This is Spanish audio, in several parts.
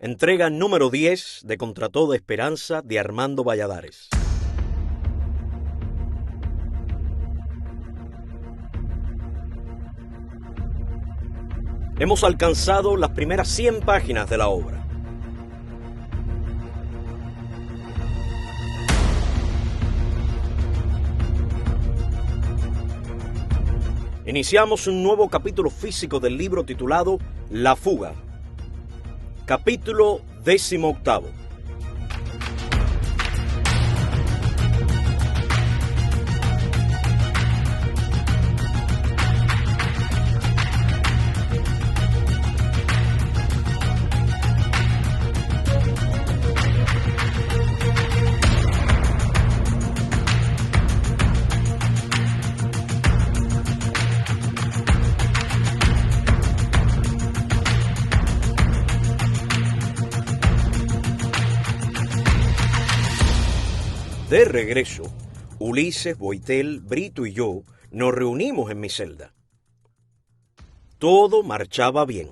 Entrega número 10 de Contra Toda Esperanza de Armando Valladares. Hemos alcanzado las primeras 100 páginas de la obra. Iniciamos un nuevo capítulo físico del libro titulado La Fuga. Capítulo 18. De regreso, Ulises, Boitel, Brito y yo nos reunimos en mi celda. Todo marchaba bien.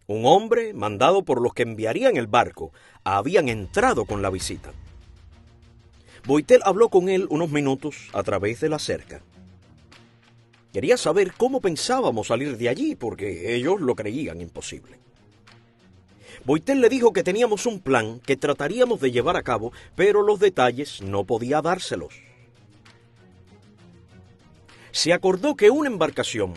Un hombre, mandado por los que enviarían el barco, habían entrado con la visita. Boitel habló con él unos minutos a través de la cerca. Quería saber cómo pensábamos salir de allí, porque ellos lo creían imposible. Boitel le dijo que teníamos un plan que trataríamos de llevar a cabo, pero los detalles no podía dárselos. Se acordó que una embarcación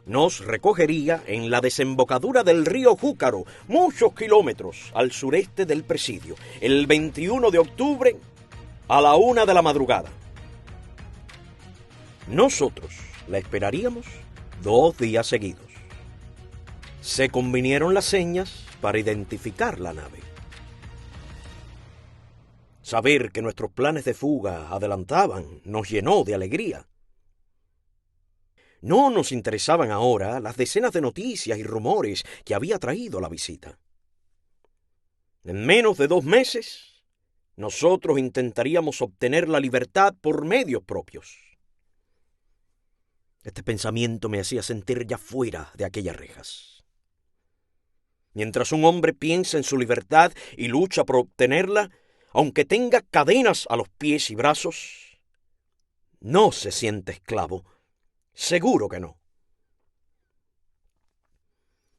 nos recogería en la desembocadura del río Júcaro, muchos kilómetros al sureste del presidio, el 21 de octubre a la 1 de la madrugada. Nosotros la esperaríamos 2 días seguidos. Se convinieron las señas para identificar la nave. Saber que nuestros planes de fuga adelantaban nos llenó de alegría. No nos interesaban ahora las decenas de noticias y rumores que había traído la visita. En menos de 2 meses, nosotros intentaríamos obtener la libertad por medios propios. Este pensamiento me hacía sentir ya fuera de aquellas rejas. Mientras un hombre piensa en su libertad y lucha por obtenerla, aunque tenga cadenas a los pies y brazos, no se siente esclavo. Seguro que no.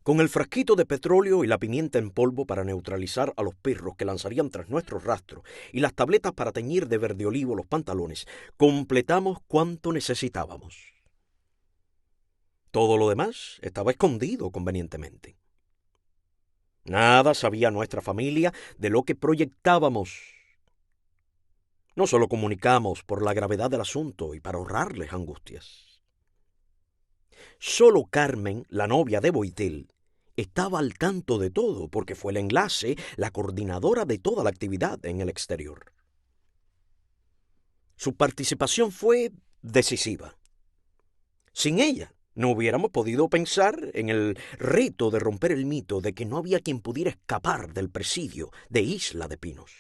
Con el frasquito de petróleo y la pimienta en polvo para neutralizar a los perros que lanzarían tras nuestro rastro y las tabletas para teñir de verde olivo los pantalones, completamos cuanto necesitábamos. Todo lo demás estaba escondido convenientemente. Nada sabía nuestra familia de lo que proyectábamos. No solo comunicamos por la gravedad del asunto y para ahorrarles angustias. Solo Carmen, la novia de Boitel, estaba al tanto de todo porque fue el enlace, la coordinadora de toda la actividad en el exterior. Su participación fue decisiva. Sin ella, no hubiéramos podido pensar en el reto de romper el mito de que no había quien pudiera escapar del presidio de Isla de Pinos.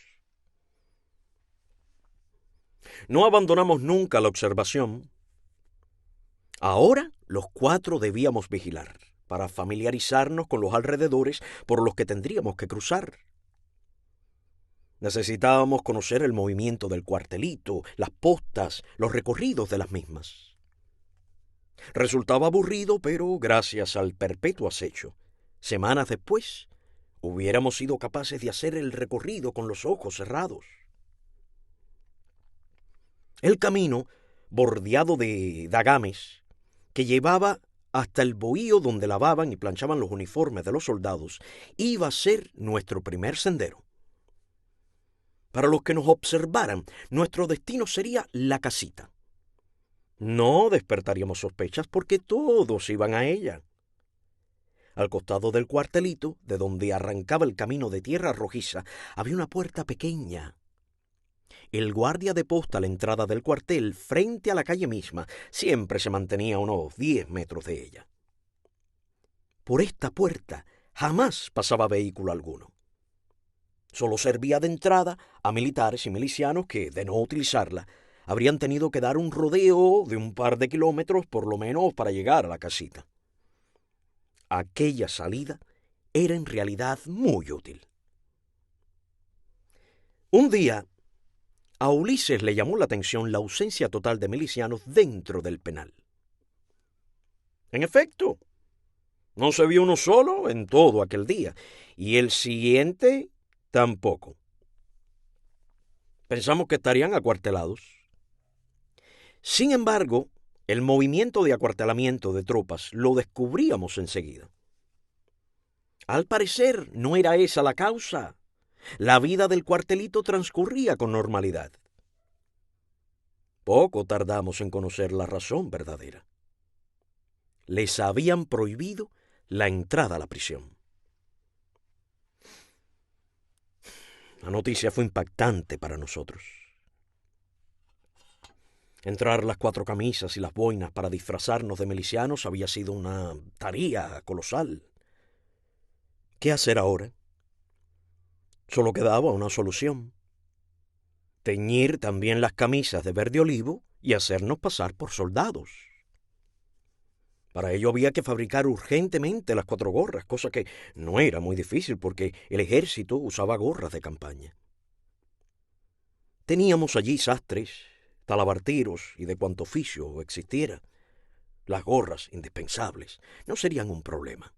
No abandonamos nunca la observación. Ahora los 4 debíamos vigilar para familiarizarnos con los alrededores por los que tendríamos que cruzar. Necesitábamos conocer el movimiento del cuartelito, las postas, los recorridos de las mismas. Resultaba aburrido, pero gracias al perpetuo acecho, semanas después, hubiéramos sido capaces de hacer el recorrido con los ojos cerrados. El camino, bordeado de dagames, que llevaba hasta el bohío donde lavaban y planchaban los uniformes de los soldados, iba a ser nuestro primer sendero. Para los que nos observaran, nuestro destino sería la casita. No despertaríamos sospechas porque todos iban a ella. Al costado del cuartelito, de donde arrancaba el camino de tierra rojiza, había una puerta pequeña. El guardia de posta a la entrada del cuartel, frente a la calle misma, siempre se mantenía a unos 10 metros de ella. Por esta puerta jamás pasaba vehículo alguno. Solo servía de entrada a militares y milicianos que, de no utilizarla, habrían tenido que dar un rodeo de un par de kilómetros por lo menos para llegar a la casita. Aquella salida era en realidad muy útil. Un día, a Ulises le llamó la atención la ausencia total de milicianos dentro del penal. En efecto, no se vio uno solo en todo aquel día, y el siguiente tampoco. Pensamos que estarían acuartelados. Sin embargo, el movimiento de acuartelamiento de tropas lo descubríamos enseguida. Al parecer, no era esa la causa. La vida del cuartelito transcurría con normalidad. Poco tardamos en conocer la razón verdadera. Les habían prohibido la entrada a la prisión. La noticia fue impactante para nosotros. Entrar las 4 camisas y las boinas para disfrazarnos de milicianos había sido una tarea colosal. ¿Qué hacer ahora? Solo quedaba una solución: teñir también las camisas de verde olivo y hacernos pasar por soldados. Para ello había que fabricar urgentemente las 4 gorras, cosa que no era muy difícil porque el ejército usaba gorras de campaña. Teníamos allí sastres, talabarteros y de cuanto oficio existiera. Las gorras, indispensables, no serían un problema.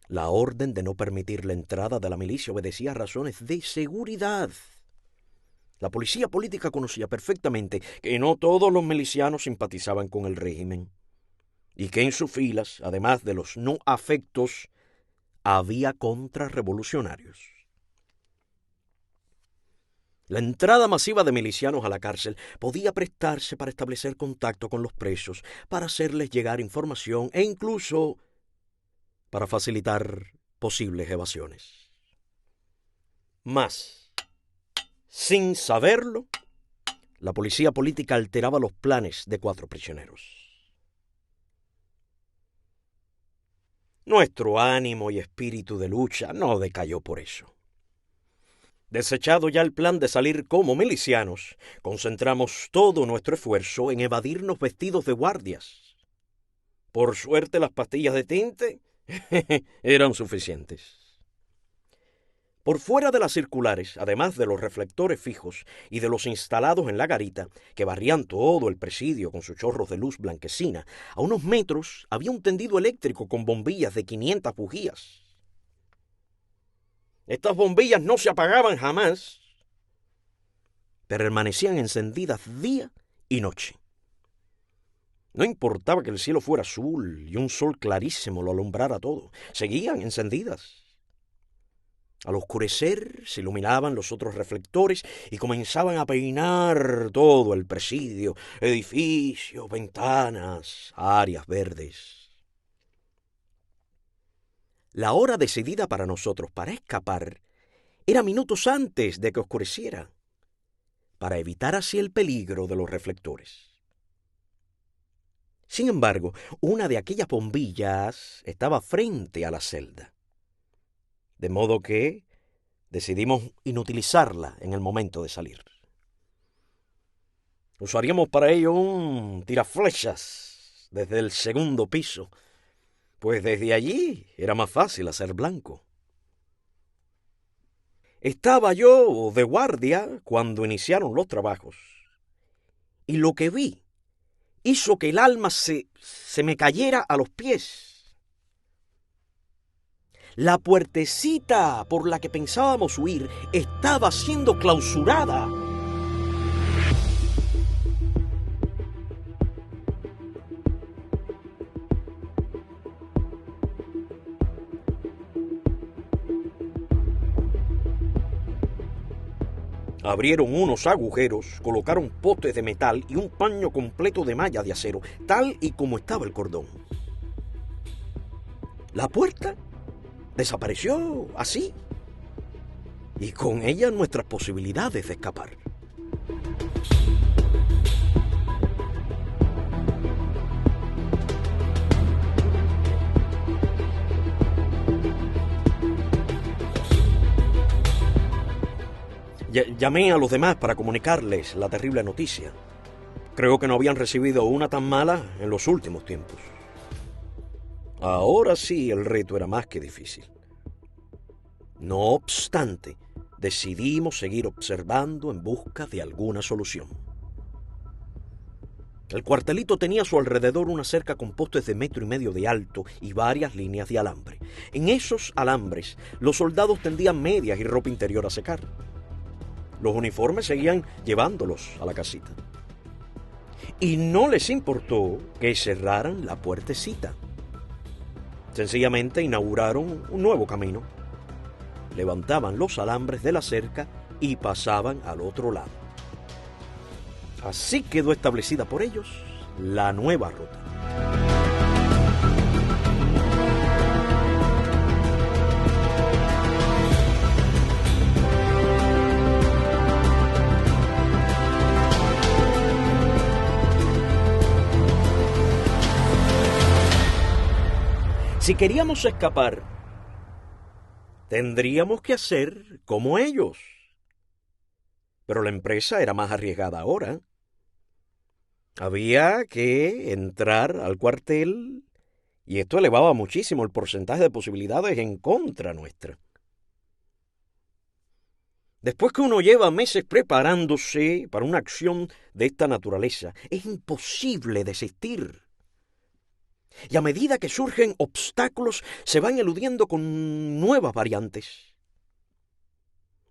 La orden de no permitir la entrada de la milicia obedecía a razones de seguridad. La policía política conocía perfectamente que no todos los milicianos simpatizaban con el régimen y que en sus filas, además de los no afectos, había contrarrevolucionarios. La entrada masiva de milicianos a la cárcel podía prestarse para establecer contacto con los presos, para hacerles llegar información e incluso para facilitar posibles evasiones. Mas, sin saberlo, la policía política alteraba los planes de 4 prisioneros. Nuestro ánimo y espíritu de lucha no decayó por eso. Desechado ya el plan de salir como milicianos, concentramos todo nuestro esfuerzo en evadirnos vestidos de guardias. Por suerte, las pastillas de tinte eran suficientes. Por fuera de las circulares, además de los reflectores fijos y de los instalados en la garita, que barrían todo el presidio con sus chorros de luz blanquecina, a unos metros había un tendido eléctrico con bombillas de 500 bujías. Estas bombillas no se apagaban jamás, permanecían encendidas día y noche. No importaba que el cielo fuera azul y un sol clarísimo lo alumbrara todo, seguían encendidas. Al oscurecer se iluminaban los otros reflectores y comenzaban a peinar todo el presidio, edificios, ventanas, áreas verdes. La hora decidida para nosotros para escapar era minutos antes de que oscureciera, para evitar así el peligro de los reflectores. Sin embargo, una de aquellas bombillas estaba frente a la celda, de modo que decidimos inutilizarla en el momento de salir. Usaríamos para ello un tiraflechas desde el 2º piso, pues desde allí era más fácil hacer blanco. Estaba yo de guardia cuando iniciaron los trabajos, y lo que vi hizo que el alma se me cayera a los pies. La puertecita por la que pensábamos huir estaba siendo clausurada. Abrieron unos agujeros, colocaron potes de metal y un paño completo de malla de acero, tal y como estaba el cordón. La puerta desapareció así, y con ella nuestras posibilidades de escapar. Llamé a los demás para comunicarles la terrible noticia. Creo que no habían recibido una tan mala en los últimos tiempos. Ahora sí, el reto era más que difícil. No obstante, decidimos seguir observando en busca de alguna solución. El cuartelito tenía a su alrededor una cerca con postes de 1,5 metros de alto y varias líneas de alambre. En esos alambres, los soldados tendían medias y ropa interior a secar. Los uniformes seguían llevándolos a la casita. Y no les importó que cerraran la puertecita. Sencillamente inauguraron un nuevo camino. Levantaban los alambres de la cerca y pasaban al otro lado. Así quedó establecida por ellos la nueva ruta. Si queríamos escapar, tendríamos que hacer como ellos. Pero la empresa era más arriesgada ahora. Había que entrar al cuartel y esto elevaba muchísimo el porcentaje de posibilidades en contra nuestra. Después que uno lleva meses preparándose para una acción de esta naturaleza, es imposible desistir. Y a medida que surgen obstáculos, se van eludiendo con nuevas variantes.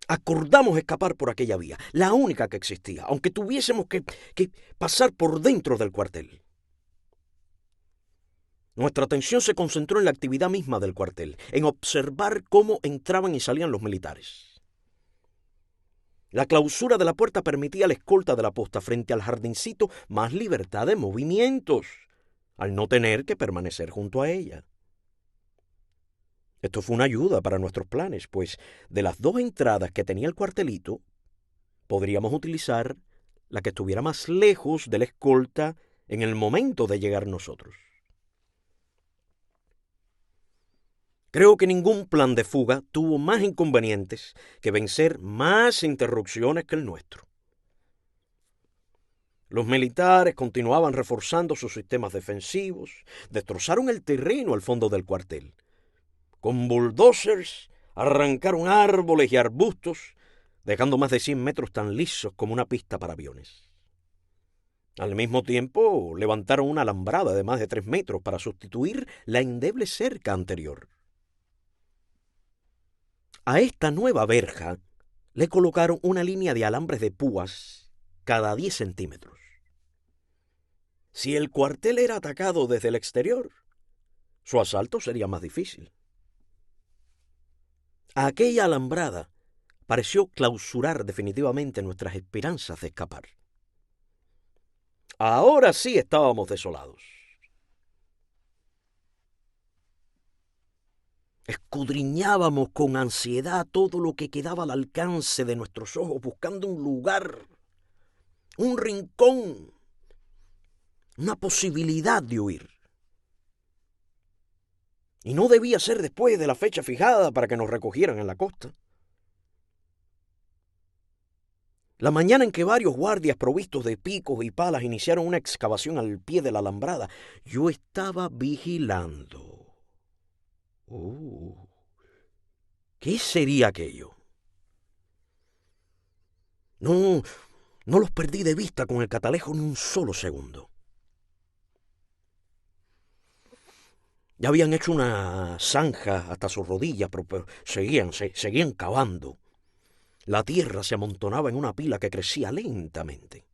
Acordamos escapar por aquella vía, la única que existía, aunque tuviésemos que pasar por dentro del cuartel. Nuestra atención se concentró en la actividad misma del cuartel, en observar cómo entraban y salían los militares. La clausura de la puerta permitía a la escolta de la posta frente al jardincito más libertad de movimientos, al no tener que permanecer junto a ella. Esto fue una ayuda para nuestros planes, pues de las 2 entradas que tenía el cuartelito, podríamos utilizar la que estuviera más lejos de la escolta en el momento de llegar nosotros. Creo que ningún plan de fuga tuvo más inconvenientes que vencer más interrupciones que el nuestro. Los militares continuaban reforzando sus sistemas defensivos, destrozaron el terreno al fondo del cuartel. Con bulldozers arrancaron árboles y arbustos, dejando más de 100 metros tan lisos como una pista para aviones. Al mismo tiempo, levantaron una alambrada de más de 3 metros para sustituir la endeble cerca anterior. A esta nueva verja le colocaron una línea de alambres de púas cada 10 centímetros. Si el cuartel era atacado desde el exterior, su asalto sería más difícil. Aquella alambrada pareció clausurar definitivamente nuestras esperanzas de escapar. Ahora sí estábamos desolados. Escudriñábamos con ansiedad todo lo que quedaba al alcance de nuestros ojos, buscando un lugar, un rincón, una posibilidad de huir. Y no debía ser después de la fecha fijada para que nos recogieran en la costa. La mañana en que varios guardias provistos de picos y palas iniciaron una excavación al pie de la alambrada, yo estaba vigilando. ¿Qué sería aquello? No los perdí de vista con el catalejo ni un solo segundo. Ya habían hecho una zanja hasta sus rodillas, pero seguían cavando. La tierra se amontonaba en una pila que crecía lentamente.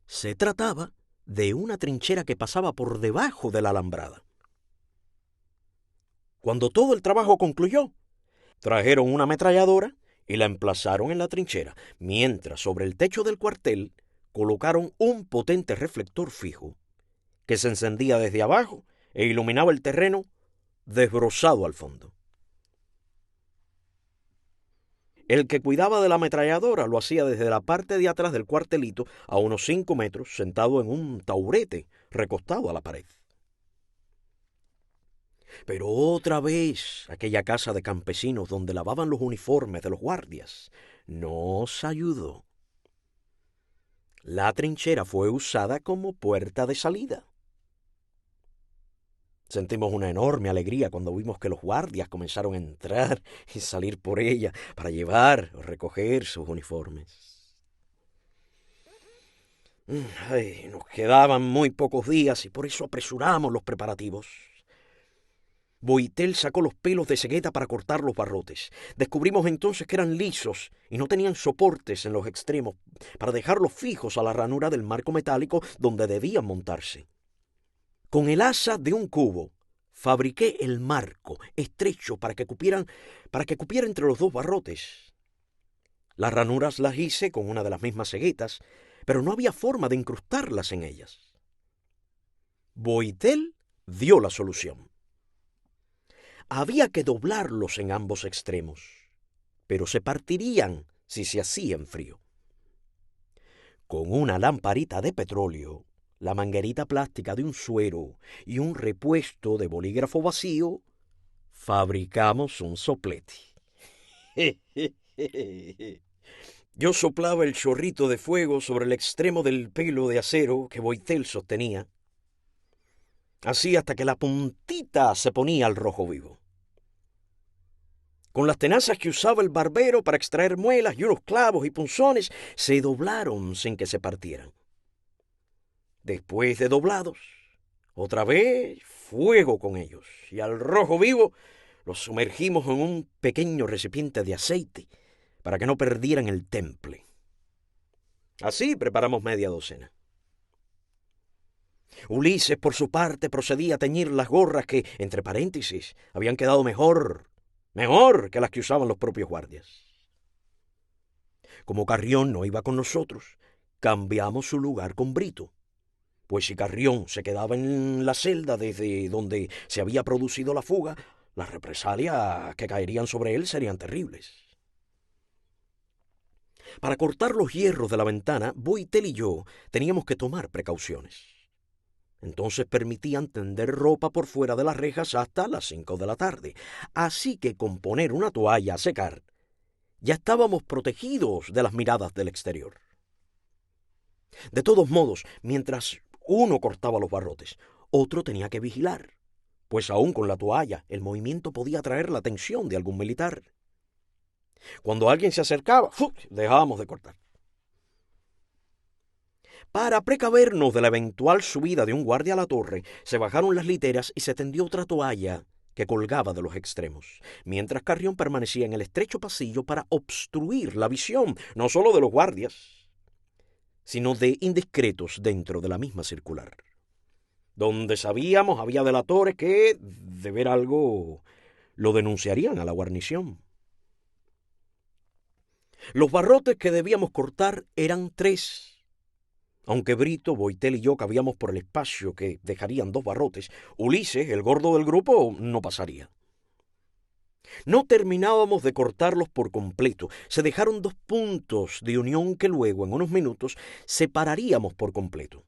Se trataba de una trinchera que pasaba por debajo de la alambrada. Cuando todo el trabajo concluyó, trajeron una ametralladora y la emplazaron en la trinchera, mientras sobre el techo del cuartel colocaron un potente reflector fijo que se encendía desde abajo e iluminaba el terreno desbrozado al fondo. El que cuidaba de la ametralladora lo hacía desde la parte de atrás del cuartelito a unos 5 metros, sentado en un taburete recostado a la pared. Pero otra vez aquella casa de campesinos donde lavaban los uniformes de los guardias nos ayudó. La trinchera fue usada como puerta de salida. Sentimos una enorme alegría cuando vimos que los guardias comenzaron a entrar y salir por ella para llevar o recoger sus uniformes. Ay, nos quedaban muy pocos días y por eso apresuramos los preparativos. Boitel sacó los pelos de cegueta para cortar los barrotes. Descubrimos entonces que eran lisos y no tenían soportes en los extremos para dejarlos fijos a la ranura del marco metálico donde debían montarse. Con el asa de un cubo fabriqué el marco estrecho para que cupiera entre los dos barrotes. Las ranuras las hice con una de las mismas ceguetas, pero no había forma de incrustarlas en ellas. Boitel dio la solución. Había que doblarlos en ambos extremos, pero se partirían si se hacía en frío. Con una lamparita de petróleo, la manguerita plástica de un suero y un repuesto de bolígrafo vacío, fabricamos un soplete. Yo soplaba el chorrito de fuego sobre el extremo del pelo de acero que Boitel sostenía, así hasta que la puntita se ponía al rojo vivo. Con las tenazas que usaba el barbero para extraer muelas y unos clavos y punzones, se doblaron sin que se partieran. Después de doblados, otra vez fuego con ellos, y al rojo vivo los sumergimos en un pequeño recipiente de aceite para que no perdieran el temple. Así preparamos media docena. Ulises, por su parte, procedía a teñir las gorras que, entre paréntesis, habían quedado mejor que las que usaban los propios guardias. Como Carrión no iba con nosotros, cambiamos su lugar con Brito, pues si Carrión se quedaba en la celda desde donde se había producido la fuga, las represalias que caerían sobre él serían terribles. Para cortar los hierros de la ventana, Boitel y yo teníamos que tomar precauciones. Entonces permitían tender ropa por fuera de las rejas hasta las 5 de la tarde. Así que con poner una toalla a secar, ya estábamos protegidos de las miradas del exterior. De todos modos, mientras uno cortaba los barrotes, otro tenía que vigilar, pues aún con la toalla el movimiento podía atraer la atención de algún militar. Cuando alguien se acercaba, dejábamos de cortar. Para precavernos de la eventual subida de un guardia a la torre, se bajaron las literas y se tendió otra toalla que colgaba de los extremos, mientras Carrión permanecía en el estrecho pasillo para obstruir la visión, no solo de los guardias, sino de indiscretos dentro de la misma circular. Donde sabíamos había delatores que, de ver algo, lo denunciarían a la guarnición. Los barrotes que debíamos cortar eran 3. Aunque Brito, Boitel y yo cabíamos por el espacio que dejarían 2 barrotes, Ulises, el gordo del grupo, no pasaría. No terminábamos de cortarlos por completo. Se dejaron 2 puntos de unión que luego, en unos minutos, separaríamos por completo.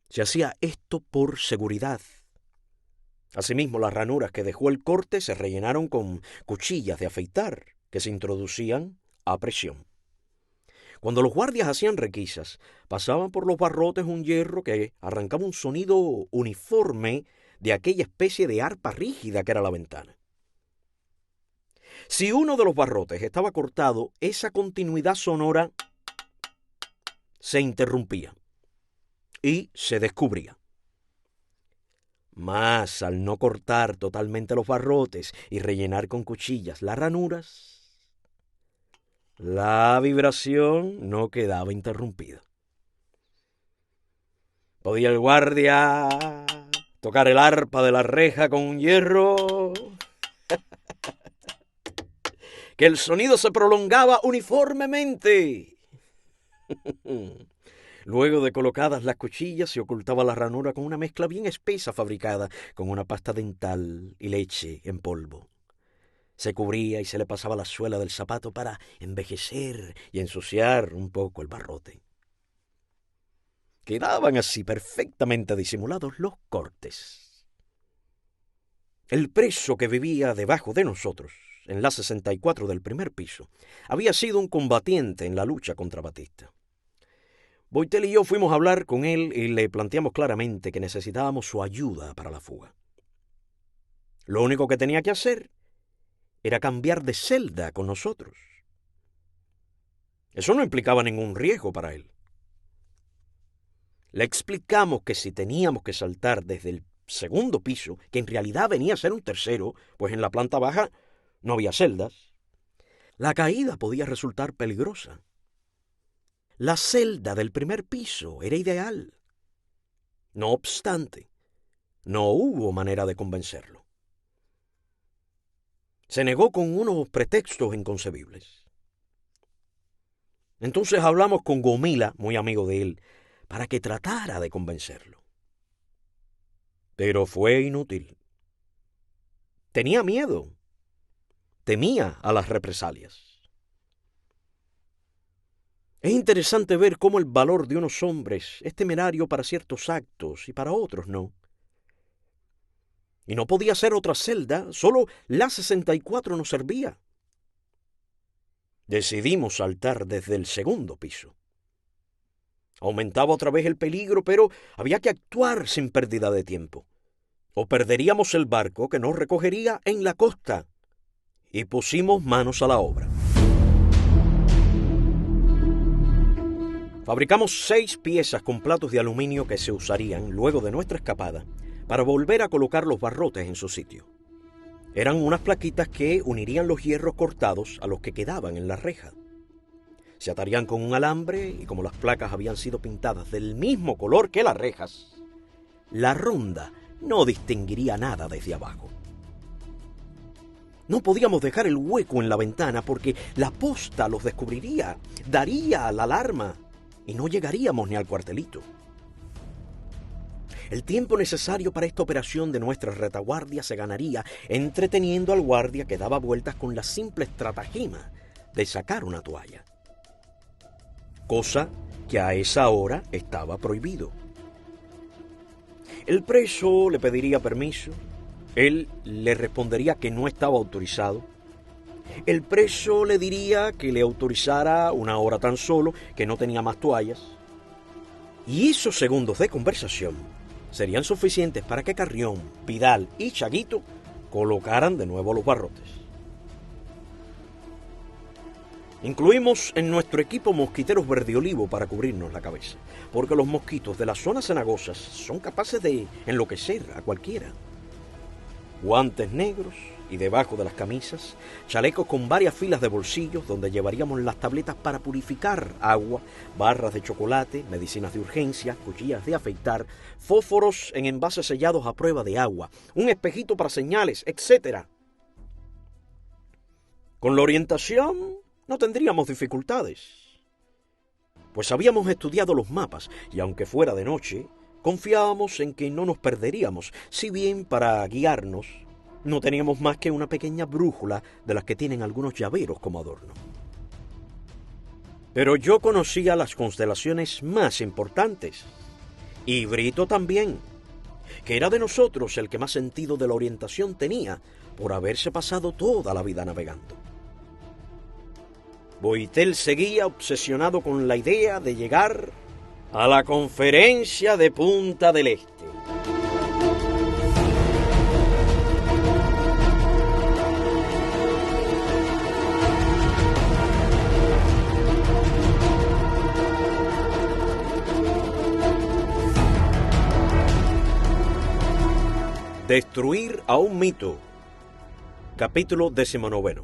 Se hacía esto por seguridad. Asimismo, las ranuras que dejó el corte se rellenaron con cuchillas de afeitar que se introducían a presión. Cuando los guardias hacían requisas, pasaban por los barrotes un hierro que arrancaba un sonido uniforme de aquella especie de arpa rígida que era la ventana. Si uno de los barrotes estaba cortado, esa continuidad sonora se interrumpía y se descubría. Mas al no cortar totalmente los barrotes y rellenar con cuchillas las ranuras, la vibración no quedaba interrumpida. Podía el guardia tocar el arpa de la reja con un hierro, que el sonido se prolongaba uniformemente. Luego de colocadas las cuchillas, se ocultaba la ranura con una mezcla bien espesa fabricada con una pasta dental y leche en polvo. Se cubría y se le pasaba la suela del zapato para envejecer y ensuciar un poco el barrote. Quedaban así perfectamente disimulados los cortes. El preso que vivía debajo de nosotros, en la 64 del primer piso, había sido un combatiente en la lucha contra Batista. Boitel y yo fuimos a hablar con él y le planteamos claramente que necesitábamos su ayuda para la fuga. Lo único que tenía que hacer era cambiar de celda con nosotros. Eso no implicaba ningún riesgo para él. Le explicamos que si teníamos que saltar desde el segundo piso, que en realidad venía a ser un tercero, pues en la planta baja no había celdas, la caída podía resultar peligrosa. La celda del primer piso era ideal. No obstante, no hubo manera de convencerlo. Se negó con unos pretextos inconcebibles. Entonces hablamos con Gomila, muy amigo de él, para que tratara de convencerlo. Pero fue inútil. Tenía miedo. Temía a las represalias. Es interesante ver cómo el valor de unos hombres es temerario para ciertos actos y para otros no. Y no podía ser otra celda, solo la 64 nos servía. Decidimos saltar desde el segundo piso. Aumentaba otra vez el peligro, pero había que actuar sin pérdida de tiempo. O perderíamos el barco que nos recogería en la costa. Y pusimos manos a la obra. Fabricamos 6 piezas con platos de aluminio que se usarían luego de nuestra escapada para volver a colocar los barrotes en su sitio. Eran unas plaquitas que unirían los hierros cortados a los que quedaban en la reja. Se atarían con un alambre y como las placas habían sido pintadas del mismo color que las rejas, la ronda no distinguiría nada desde abajo. No podíamos dejar el hueco en la ventana porque la posta los descubriría, daría la alarma y no llegaríamos ni al cuartelito. El tiempo necesario para esta operación de nuestra retaguardia se ganaría entreteniendo al guardia que daba vueltas con la simple estratagema de sacar una toalla. Cosa que a esa hora estaba prohibido. El preso le pediría permiso, él le respondería que no estaba autorizado. El preso le diría que le autorizara una hora tan solo, que no tenía más toallas. Y esos segundos de conversación serían suficientes para que Carrión, Vidal y Chaguito colocaran de nuevo los barrotes. Incluimos en nuestro equipo mosquiteros verde olivo para cubrirnos la cabeza, porque los mosquitos de las zonas cenagosas son capaces de enloquecer a cualquiera. Guantes negros y debajo de las camisas, chalecos con varias filas de bolsillos donde llevaríamos las tabletas para purificar agua, barras de chocolate, medicinas de urgencia, cuchillas de afeitar, fósforos en envases sellados a prueba de agua, un espejito para señales, etc. Con la orientación no tendríamos dificultades, pues habíamos estudiado los mapas y aunque fuera de noche, confiábamos en que no nos perderíamos, si bien para guiarnos no teníamos más que una pequeña brújula de las que tienen algunos llaveros como adorno. Pero yo conocía las constelaciones más importantes, y Brito también, que era de nosotros el que más sentido de la orientación tenía por haberse pasado toda la vida navegando. Boitel seguía obsesionado con la idea de llegar a la conferencia de Punta del Este. Destruir a un mito. Capítulo 19.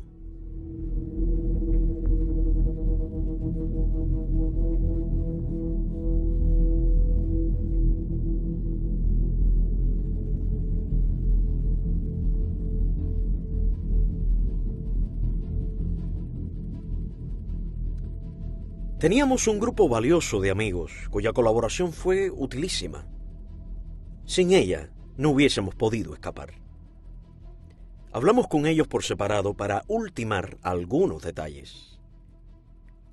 Teníamos un grupo valioso de amigos, cuya colaboración fue utilísima. Sin ella, no hubiésemos podido escapar. Hablamos con ellos por separado para ultimar algunos detalles.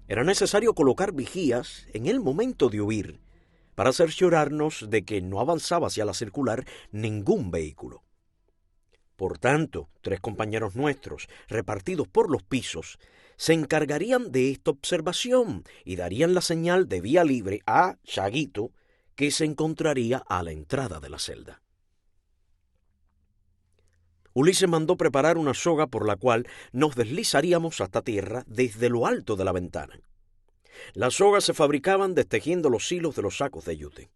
Era necesario colocar vigías en el momento de huir para cerciorarnos de que no avanzaba hacia la circular ningún vehículo. Por tanto, 3 compañeros nuestros, repartidos por los pisos, se encargarían de esta observación y darían la señal de vía libre a Chaguito, que se encontraría a la entrada de la celda. Ulises mandó preparar una soga por la cual nos deslizaríamos hasta tierra desde lo alto de la ventana. Las sogas se fabricaban destejiendo los hilos de los sacos de yute.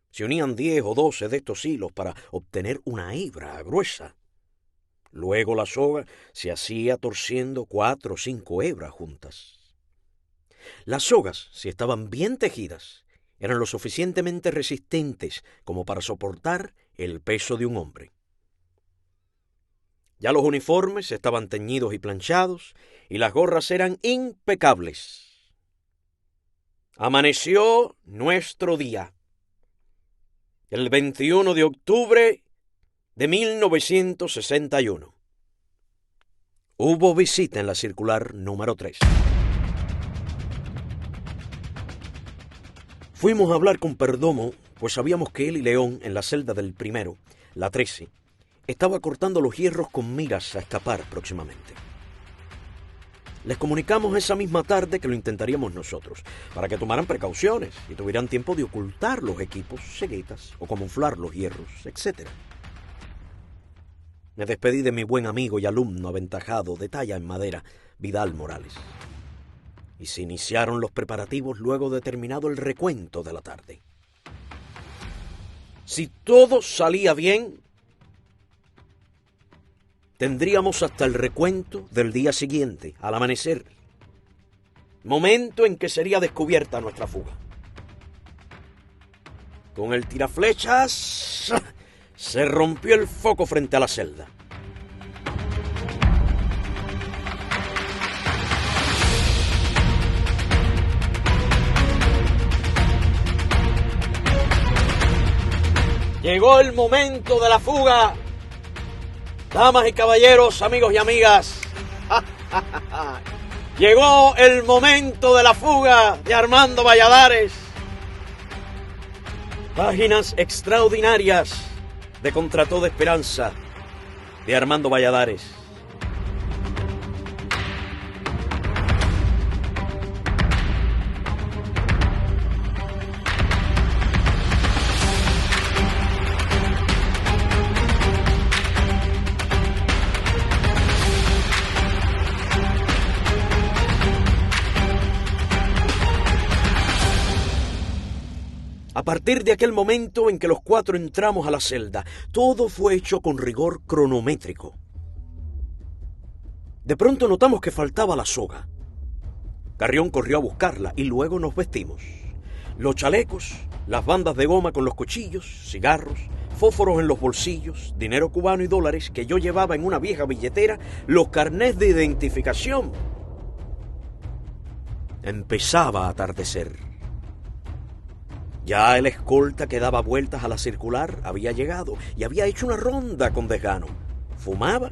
Se unían 10 o 12 de estos hilos para obtener una hebra gruesa. Luego la soga se hacía torciendo 4 o 5 hebras juntas. Las sogas, si estaban bien tejidas, eran lo suficientemente resistentes como para soportar el peso de un hombre. Ya los uniformes estaban teñidos y planchados, y las gorras eran impecables. Amaneció nuestro día, el 21 de octubre de 1961. Hubo visita en la circular número 3. Fuimos a hablar con Perdomo, pues sabíamos que él y León, en la celda del primero, la 13, estaba cortando los hierros con miras a escapar próximamente. Les comunicamos esa misma tarde que lo intentaríamos nosotros, para que tomaran precauciones y tuvieran tiempo de ocultar los equipos, ceguetas o camuflar los hierros, etc. Me despedí de mi buen amigo y alumno aventajado de talla en madera, Vidal Morales. Y se iniciaron los preparativos luego de terminado el recuento de la tarde. Si todo salía bien, tendríamos hasta el recuento del día siguiente, al amanecer, momento en que sería descubierta nuestra fuga. Con el tiraflechas se rompió el foco frente a la celda. Llegó el momento de la fuga. Damas y caballeros, amigos y amigas, llegó el momento de la fuga de Armando Valladares. Páginas extraordinarias de Contra Toda Esperanza de Armando Valladares. A partir de aquel momento en que los 4 entramos a la celda, todo fue hecho con rigor cronométrico. De pronto notamos que faltaba la soga. Carrión corrió a buscarla y luego nos vestimos. Los chalecos, las bandas de goma con los cuchillos, cigarros, fósforos en los bolsillos, dinero cubano y dólares que yo llevaba en una vieja billetera, los carnés de identificación. Empezaba a atardecer. Ya el escolta que daba vueltas a la circular había llegado y había hecho una ronda con desgano. Fumaba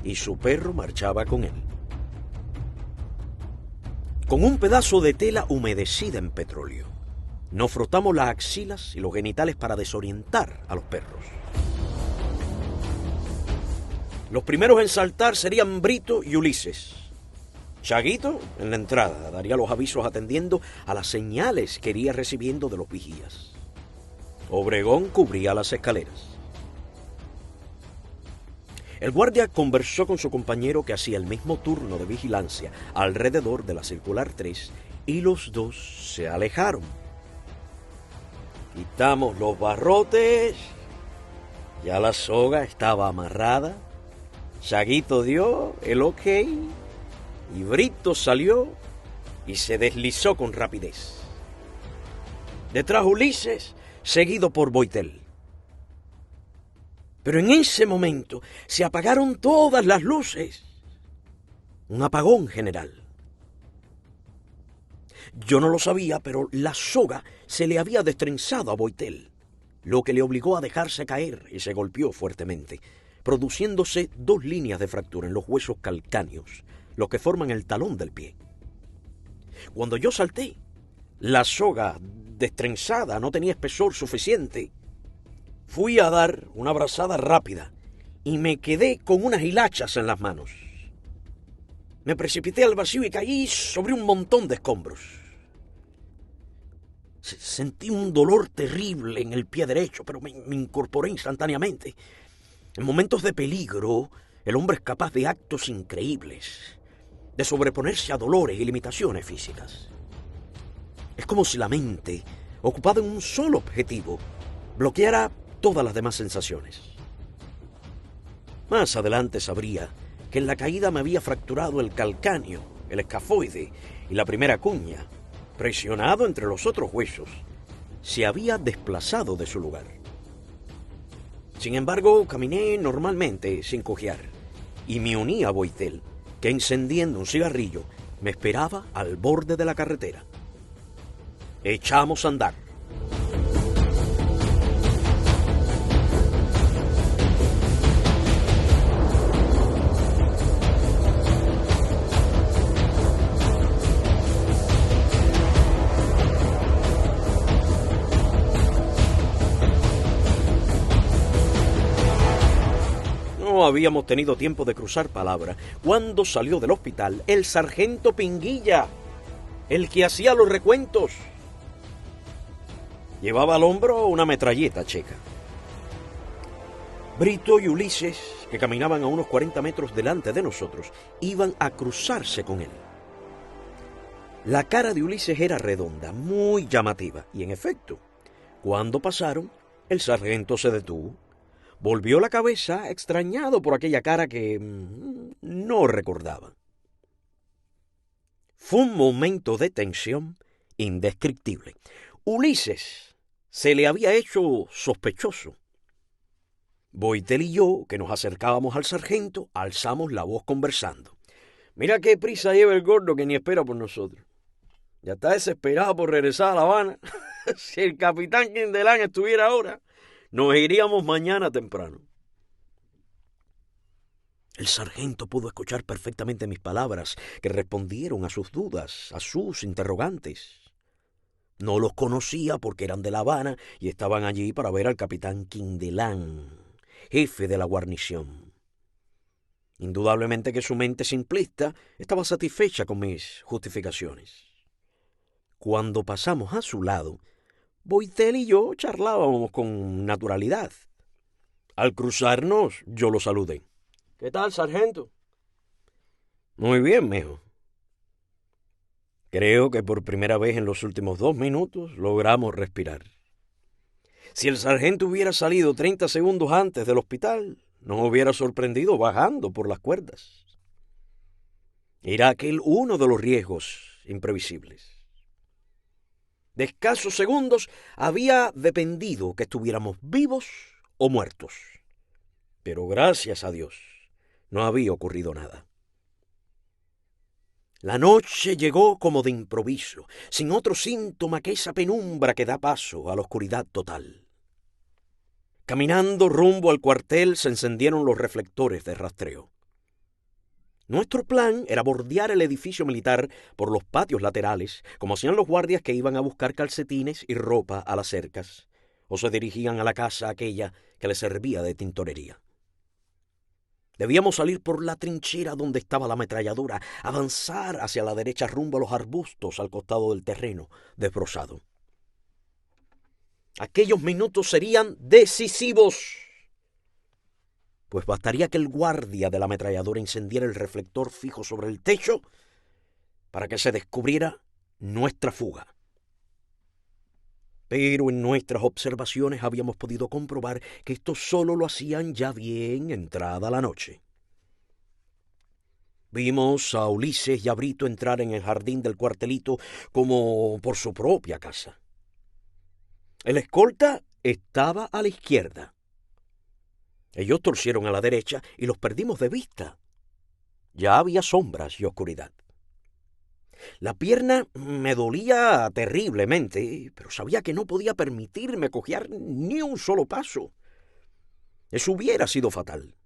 y su perro marchaba con él. Con un pedazo de tela humedecida en petróleo, nos frotamos las axilas y los genitales para desorientar a los perros. Los primeros en saltar serían Brito y Ulises. Chaguito, en la entrada, daría los avisos atendiendo a las señales que iría recibiendo de los vigías. Obregón cubría las escaleras. El guardia conversó con su compañero que hacía el mismo turno de vigilancia alrededor de la circular 3 y los dos se alejaron. Quitamos los barrotes, ya la soga estaba amarrada, Chaguito dio el ok y Brito salió y se deslizó con rapidez. Detrás Ulises, seguido por Boitel. Pero en ese momento se apagaron todas las luces. Un apagón general. Yo no lo sabía, pero la soga se le había destrenzado a Boitel, lo que le obligó a dejarse caer y se golpeó fuertemente, produciéndose 2 líneas de fractura en los huesos calcáneos, los que forman el talón del pie. Cuando yo salté, la soga destrenzada no tenía espesor suficiente. Fui a dar una brazada rápida y me quedé con unas hilachas en las manos. Me precipité al vacío y caí sobre un montón de escombros. Sentí un dolor terrible en el pie derecho, pero me incorporé instantáneamente. En momentos de peligro, el hombre es capaz de actos increíbles, de sobreponerse a dolores y limitaciones físicas. Es como si la mente, ocupada en un solo objetivo, bloqueara todas las demás sensaciones. Más adelante sabría que en la caída me había fracturado el calcáneo, el escafoide y la primera cuña. Presionado entre los otros huesos, se había desplazado de su lugar. Sin embargo, caminé normalmente, sin cojear, y me uní a Boitel, que encendiendo un cigarrillo me esperaba al borde de la carretera. Echamos a andar. No habíamos tenido tiempo de cruzar palabra cuando salió del hospital el sargento Pinguilla, el que hacía los recuentos. Llevaba al hombro una metralleta checa. Brito y Ulises, que caminaban a unos 40 metros delante de nosotros, iban a cruzarse con él. La cara de Ulises era redonda, muy llamativa, y en efecto, cuando pasaron, el sargento se detuvo. Volvió la cabeza, extrañado por aquella cara que no recordaba. Fue un momento de tensión indescriptible. Ulises se le había hecho sospechoso. Boitel y yo, que nos acercábamos al sargento, alzamos la voz conversando. Mira qué prisa lleva el gordo que ni espera por nosotros. Ya está desesperado por regresar a La Habana. Si el capitán Quindelán estuviera ahora, nos iríamos mañana temprano. El sargento pudo escuchar perfectamente mis palabras, que respondieron a sus dudas, a sus interrogantes. No los conocía porque eran de La Habana y estaban allí para ver al capitán Quindelán, jefe de la guarnición. Indudablemente que su mente simplista estaba satisfecha con mis justificaciones. Cuando pasamos a su lado, Boitel y yo charlábamos con naturalidad. Al cruzarnos, yo lo saludé. ¿Qué tal, sargento? Muy bien, mijo. Creo que por primera vez en los últimos 2 minutos logramos respirar. Si el sargento hubiera salido 30 segundos antes del hospital, nos hubiera sorprendido bajando por las cuerdas. Era aquel uno de los riesgos imprevisibles. De escasos segundos había dependido que estuviéramos vivos o muertos. Pero gracias a Dios no había ocurrido nada. La noche llegó como de improviso, sin otro síntoma que esa penumbra que da paso a la oscuridad total. Caminando rumbo al cuartel se encendieron los reflectores de rastreo. Nuestro plan era bordear el edificio militar por los patios laterales, como hacían los guardias que iban a buscar calcetines y ropa a las cercas, o se dirigían a la casa aquella que les servía de tintorería. Debíamos salir por la trinchera donde estaba la ametralladora, avanzar hacia la derecha rumbo a los arbustos al costado del terreno desbrozado. Aquellos minutos serían decisivos, pues bastaría que el guardia de la ametralladora encendiera el reflector fijo sobre el techo para que se descubriera nuestra fuga. Pero en nuestras observaciones habíamos podido comprobar que esto solo lo hacían ya bien entrada la noche. Vimos a Ulises y a Brito entrar en el jardín del cuartelito como por su propia casa. El escolta estaba a la izquierda. Ellos torcieron a la derecha y los perdimos de vista. Ya había sombras y oscuridad. La pierna me dolía terriblemente, pero sabía que no podía permitirme cojear ni un solo paso. Eso hubiera sido fatal.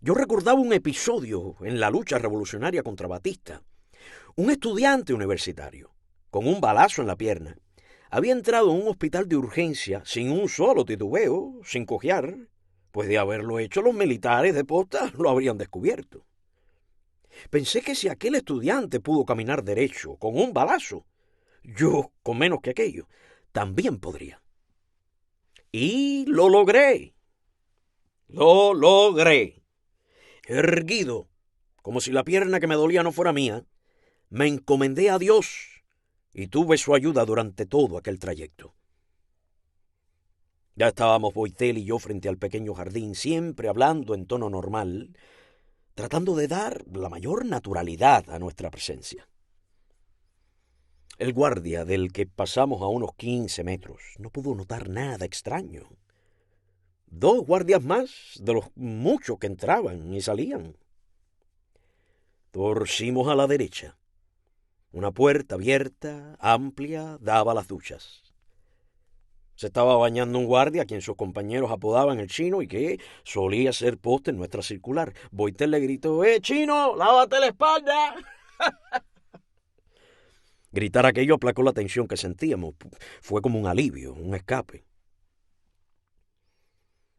Yo recordaba un episodio en la lucha revolucionaria contra Batista. Un estudiante universitario, con un balazo en la pierna, había entrado en un hospital de urgencia sin un solo titubeo, sin cojear, pues de haberlo hecho los militares de posta lo habrían descubierto. Pensé que si aquel estudiante pudo caminar derecho con un balazo, yo, con menos que aquello, también podría. Y lo logré. Lo logré. Erguido, como si la pierna que me dolía no fuera mía, me encomendé a Dios y tuve su ayuda durante todo aquel trayecto. Ya estábamos Boitel y yo frente al pequeño jardín, siempre hablando en tono normal, tratando de dar la mayor naturalidad a nuestra presencia. El guardia, del que pasamos a unos 15 metros, no pudo notar nada extraño. 2 guardias más de los muchos que entraban y salían. Torcimos a la derecha. Una puerta abierta, amplia, daba a las duchas. Se estaba bañando un guardia a quien sus compañeros apodaban el Chino y que solía ser poste en nuestra circular. Boitel le gritó: Chino, lávate la espalda! Gritar aquello aplacó la tensión que sentíamos. Fue como un alivio, un escape.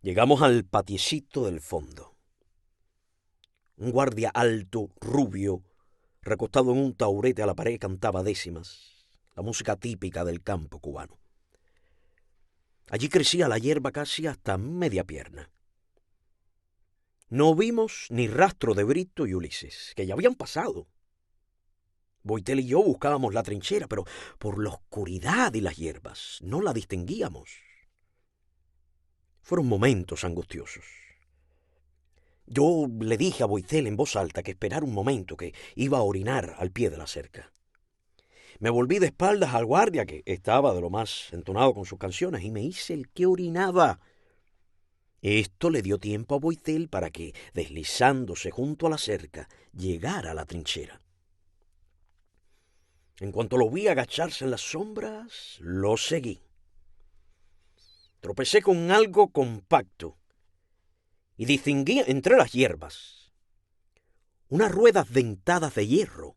Llegamos al patiecito del fondo. Un guardia alto, rubio, recostado en un taburete a la pared, cantaba décimas, la música típica del campo cubano. Allí crecía la hierba casi hasta media pierna. No vimos ni rastro de Brito y Ulises, que ya habían pasado. Boitel y yo buscábamos la trinchera, pero por la oscuridad y las hierbas no la distinguíamos. Fueron momentos angustiosos. Yo le dije a Boitel en voz alta que esperara un momento, que iba a orinar al pie de la cerca. Me volví de espaldas al guardia, que estaba de lo más entonado con sus canciones, y me hice el que orinaba. Esto le dio tiempo a Boitel para que, deslizándose junto a la cerca, llegara a la trinchera. En cuanto lo vi agacharse en las sombras, lo seguí. Tropecé con algo compacto y distinguí entre las hierbas unas ruedas dentadas de hierro.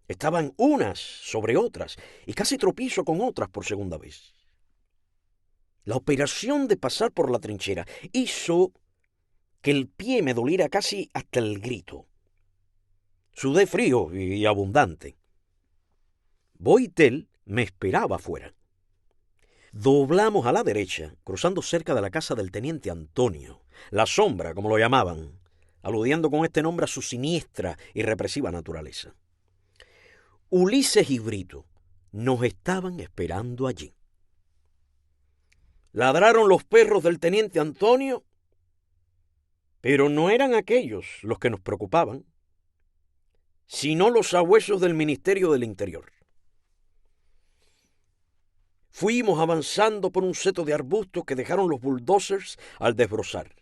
Estaban unas sobre otras y casi tropiezo con otras por segunda vez. La operación de pasar por la trinchera hizo que el pie me doliera casi hasta el grito. Sudé frío y abundante. Boitel me esperaba afuera. Doblamos a la derecha, cruzando cerca de la casa del teniente Antonio, la sombra, como lo llamaban, aludiendo con este nombre a su siniestra y represiva naturaleza. Ulises y Brito nos estaban esperando allí. Ladraron los perros del teniente Antonio, pero no eran aquellos los que nos preocupaban, sino los sabuesos del Ministerio del Interior. Fuimos avanzando por un seto de arbustos que dejaron los bulldozers al desbrozar.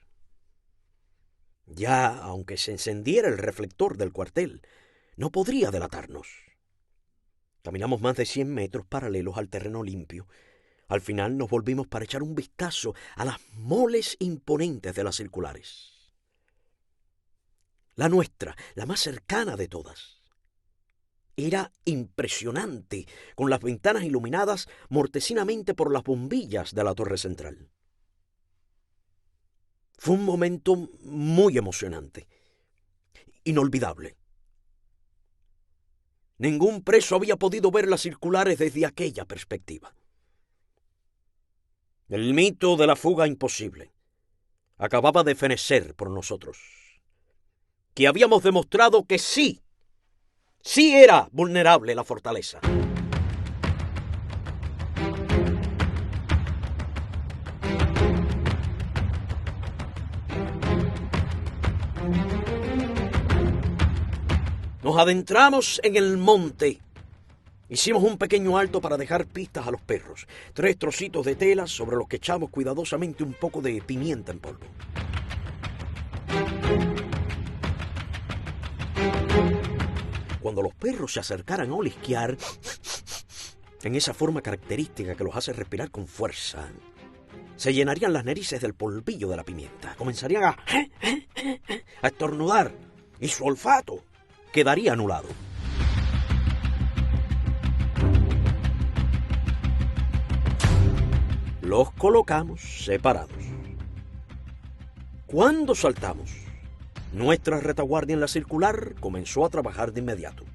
Ya, aunque se encendiera el reflector del cuartel, no podría delatarnos. Caminamos más de 100 metros paralelos al terreno limpio. Al final nos volvimos para echar un vistazo a las moles imponentes de las circulares. La nuestra, la más cercana de todas, era impresionante, con las ventanas iluminadas mortecinamente por las bombillas de la torre central. Fue un momento muy emocionante, inolvidable. Ningún preso había podido ver las circulares desde aquella perspectiva. El mito de la fuga imposible acababa de fenecer por nosotros, que habíamos demostrado que sí era vulnerable la fortaleza. Nos adentramos en el monte. Hicimos un pequeño alto para dejar pistas a los perros. 3 trocitos de tela sobre los que echamos cuidadosamente un poco de pimienta en polvo. Cuando los perros se acercaran a olisquear, en esa forma característica que los hace respirar con fuerza, se llenarían las narices del polvillo de la pimienta. Comenzarían a estornudar y su olfato quedaría anulado. Los colocamos separados. Cuando saltamos, Nuestra retaguardia en la circular comenzó a trabajar de inmediato.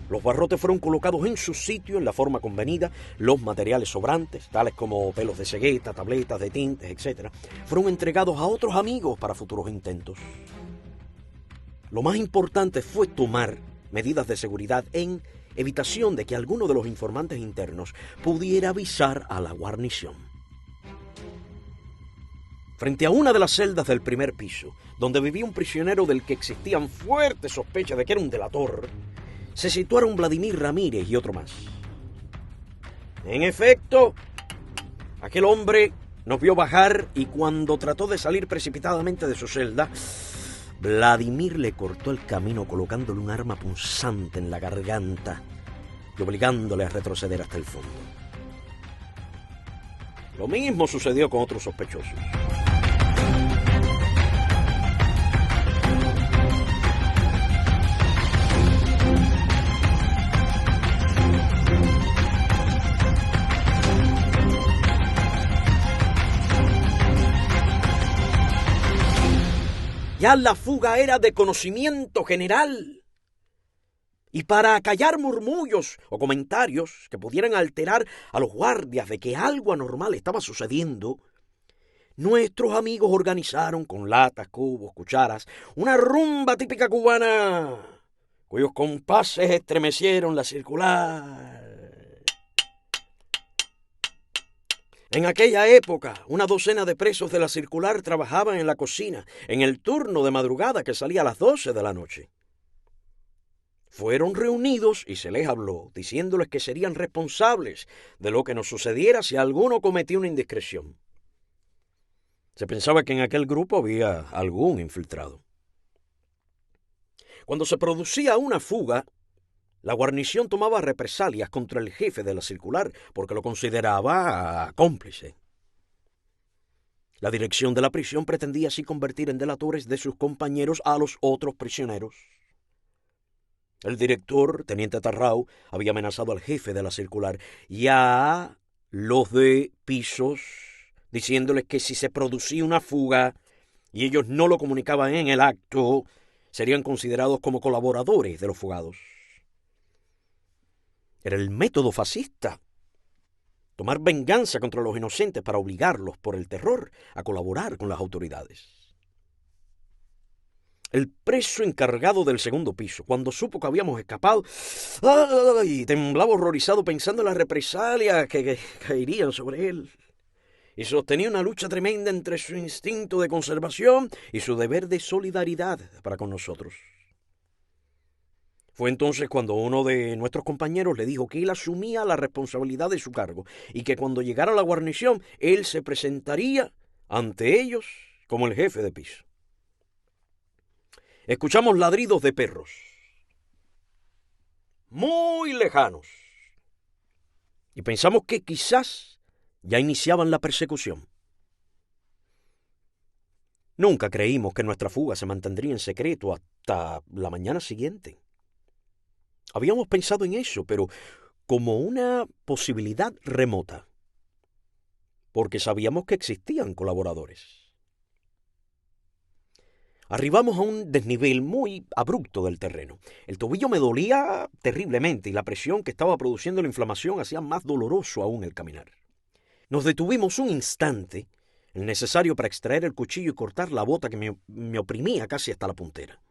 Los barrotes fueron colocados en su sitio en la forma convenida, los materiales sobrantes, tales como pelos de cegueta, tabletas de tintes, etc., fueron entregados a otros amigos para futuros intentos. Lo más importante fue tomar medidas de seguridad en evitación de que alguno de los informantes internos pudiera avisar a la guarnición. Frente a una de las celdas del primer piso, donde vivía un prisionero del que existían fuertes sospechas de que era un delator, se situaron Vladimir Ramírez y otro más. En efecto, aquel hombre nos vio bajar y cuando trató de salir precipitadamente de su celda, Vladimir le cortó el camino colocándole un arma punzante en la garganta y obligándole a retroceder hasta el fondo. Lo mismo sucedió con otros sospechosos. Ya la fuga era de conocimiento general. Y para acallar murmullos o comentarios que pudieran alterar a los guardias de que algo anormal estaba sucediendo, nuestros amigos organizaron con latas, cubos, cucharas, una rumba típica cubana, cuyos compases estremecieron la circular. En aquella época, una docena de presos de la circular trabajaban en la cocina, en el turno de madrugada que salía a las 12 de la noche. Fueron reunidos y se les habló, diciéndoles que serían responsables de lo que nos sucediera si alguno cometía una indiscreción. Se pensaba que en aquel grupo había algún infiltrado. Cuando se producía una fuga, la guarnición tomaba represalias contra el jefe de la circular porque lo consideraba cómplice. La dirección de la prisión pretendía así convertir en delatores de sus compañeros a los otros prisioneros. El director, teniente Tarrau, había amenazado al jefe de la circular y a los de pisos, diciéndoles que si se producía una fuga y ellos no lo comunicaban en el acto, serían considerados como colaboradores de los fugados. Era el método fascista, tomar venganza contra los inocentes para obligarlos por el terror a colaborar con las autoridades. El preso encargado del segundo piso, cuando supo que habíamos escapado, temblaba horrorizado pensando en las represalias que caerían sobre él. Y sostenía una lucha tremenda entre su instinto de conservación y su deber de solidaridad para con nosotros. Fue entonces cuando uno de nuestros compañeros le dijo que él asumía la responsabilidad de su cargo y que cuando llegara la guarnición, él se presentaría ante ellos como el jefe de piso. Escuchamos ladridos de perros, muy lejanos, y pensamos que quizás ya iniciaban la persecución. Nunca creímos que nuestra fuga se mantendría en secreto hasta la mañana siguiente. Habíamos pensado en eso, pero como una posibilidad remota, porque sabíamos que existían colaboradores. Arribamos a un desnivel muy abrupto del terreno. El tobillo me dolía terriblemente y la presión que estaba produciendo la inflamación hacía más doloroso aún el caminar. Nos detuvimos un instante, el necesario para extraer el cuchillo y cortar la bota que me oprimía casi hasta la puntera.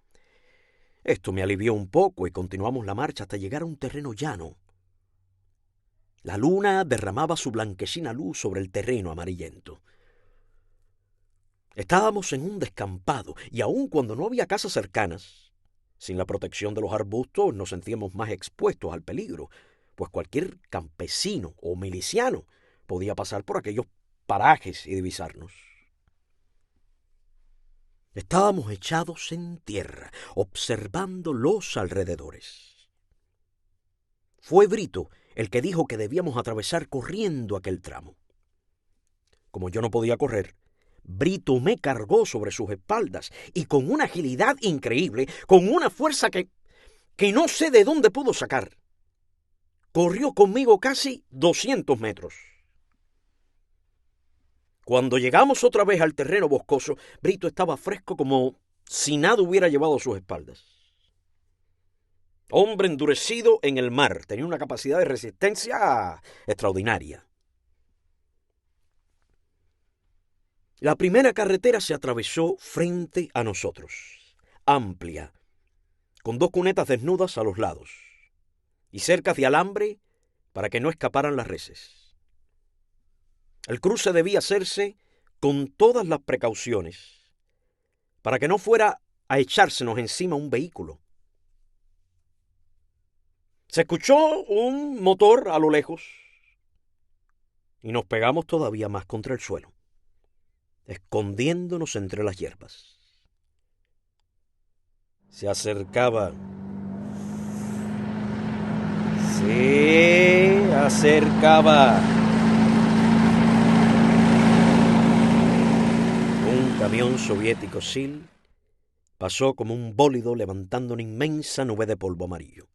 Esto me alivió un poco y continuamos la marcha hasta llegar a un terreno llano. La luna derramaba su blanquecina luz sobre el terreno amarillento. Estábamos en un descampado y aun cuando no había casas cercanas, sin la protección de los arbustos nos sentíamos más expuestos al peligro, pues cualquier campesino o miliciano podía pasar por aquellos parajes y divisarnos. Estábamos echados en tierra, observando los alrededores. Fue Brito el que dijo que debíamos atravesar corriendo aquel tramo. Como yo no podía correr, Brito me cargó sobre sus espaldas y con una agilidad increíble, con una fuerza que no sé de dónde pudo sacar, corrió conmigo casi 200 metros. Cuando llegamos otra vez al terreno boscoso, Brito estaba fresco como si nada hubiera llevado a sus espaldas. Hombre endurecido en el mar, tenía una capacidad de resistencia extraordinaria. La primera carretera se atravesó frente a nosotros, amplia, con 2 cunetas desnudas a los lados y cercas de alambre para que no escaparan las reses. El cruce debía hacerse con todas las precauciones para que no fuera a echársenos encima un vehículo. Se escuchó un motor a lo lejos y nos pegamos todavía más contra el suelo, escondiéndonos entre las hierbas. Se acercaba. Se acercaba. Un camión soviético SIL pasó como un bólido levantando una inmensa nube de polvo amarillo.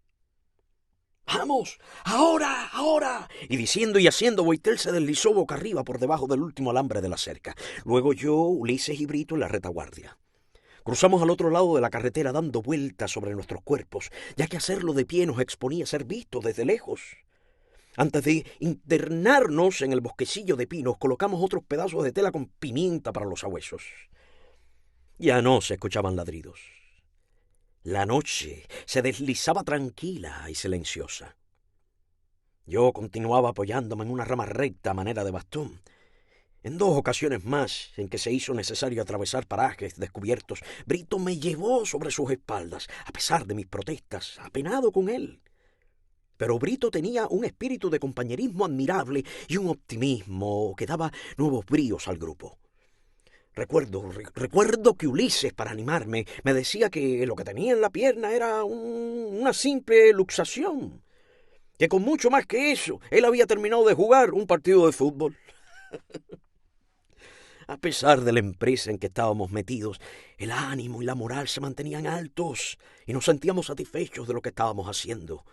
¡Vamos! ¡Ahora! ¡Ahora! Y diciendo y haciendo, Boitel se deslizó boca arriba por debajo del último alambre de la cerca. Luego yo, Ulises y Brito en la retaguardia. Cruzamos al otro lado de la carretera dando vueltas sobre nuestros cuerpos, ya que hacerlo de pie nos exponía a ser vistos desde lejos. Antes de internarnos en el bosquecillo de pinos, colocamos otros pedazos de tela con pimienta para los sabuesos. Ya no se escuchaban ladridos. La noche se deslizaba tranquila y silenciosa. Yo continuaba apoyándome en una rama recta a manera de bastón. En 2 ocasiones más en que se hizo necesario atravesar parajes descubiertos, Brito me llevó sobre sus espaldas, a pesar de mis protestas, apenado con él. Pero Brito tenía un espíritu de compañerismo admirable y un optimismo que daba nuevos bríos al grupo. Recuerdo que Ulises, para animarme, me decía que lo que tenía en la pierna era una simple luxación, que con mucho más que eso, él había terminado de jugar un partido de fútbol. A pesar de la empresa en que estábamos metidos, el ánimo y la moral se mantenían altos y nos sentíamos satisfechos de lo que estábamos haciendo.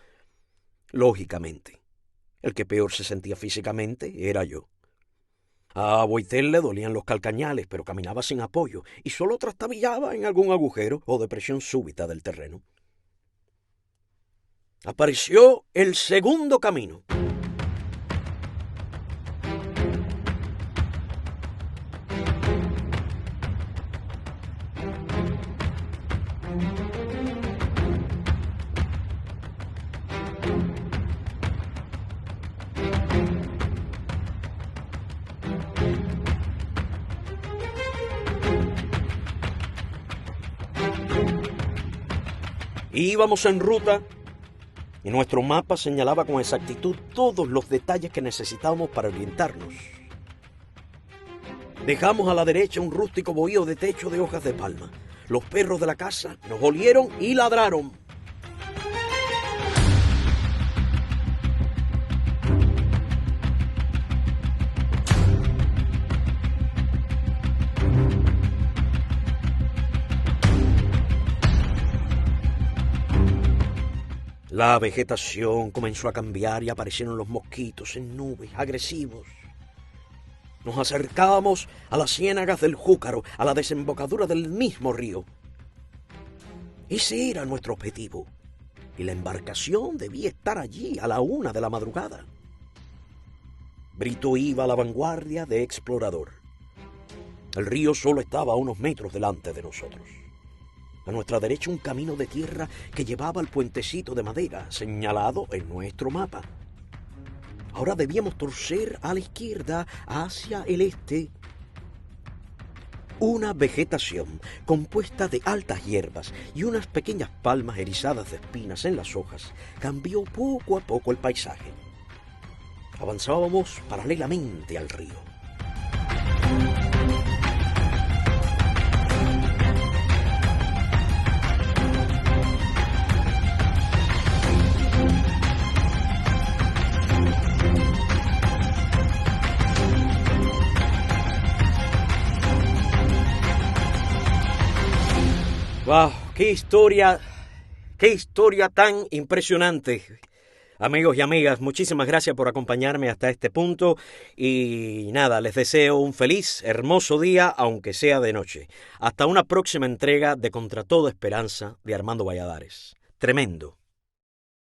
Lógicamente, el que peor se sentía físicamente era yo. A Boitel le dolían los calcañales, pero caminaba sin apoyo y solo trastabillaba en algún agujero o depresión súbita del terreno. Apareció el segundo camino. Íbamos en ruta y nuestro mapa señalaba con exactitud todos los detalles que necesitábamos para orientarnos. Dejamos a la derecha un rústico bohío de techo de hojas de palma. Los perros de la casa nos olieron y ladraron. La vegetación comenzó a cambiar y aparecieron los mosquitos en nubes, agresivos. Nos acercábamos a las ciénagas del Júcaro, a la desembocadura del mismo río. Ese era nuestro objetivo, y la embarcación debía estar allí a la 1 de la madrugada. Brito iba a la vanguardia de explorador. El río solo estaba a unos metros delante de nosotros. A nuestra derecha un camino de tierra que llevaba al puentecito de madera señalado en nuestro mapa. Ahora debíamos torcer a la izquierda hacia el este. Una vegetación compuesta de altas hierbas y unas pequeñas palmas erizadas de espinas en las hojas cambió poco a poco el paisaje. Avanzábamos paralelamente al río. ¡Wow! ¡Qué historia tan impresionante! Amigos y amigas, muchísimas gracias por acompañarme hasta este punto y nada, les deseo un feliz, hermoso día, aunque sea de noche. Hasta una próxima entrega de Contra Toda Esperanza de Armando Valladares. Tremendo.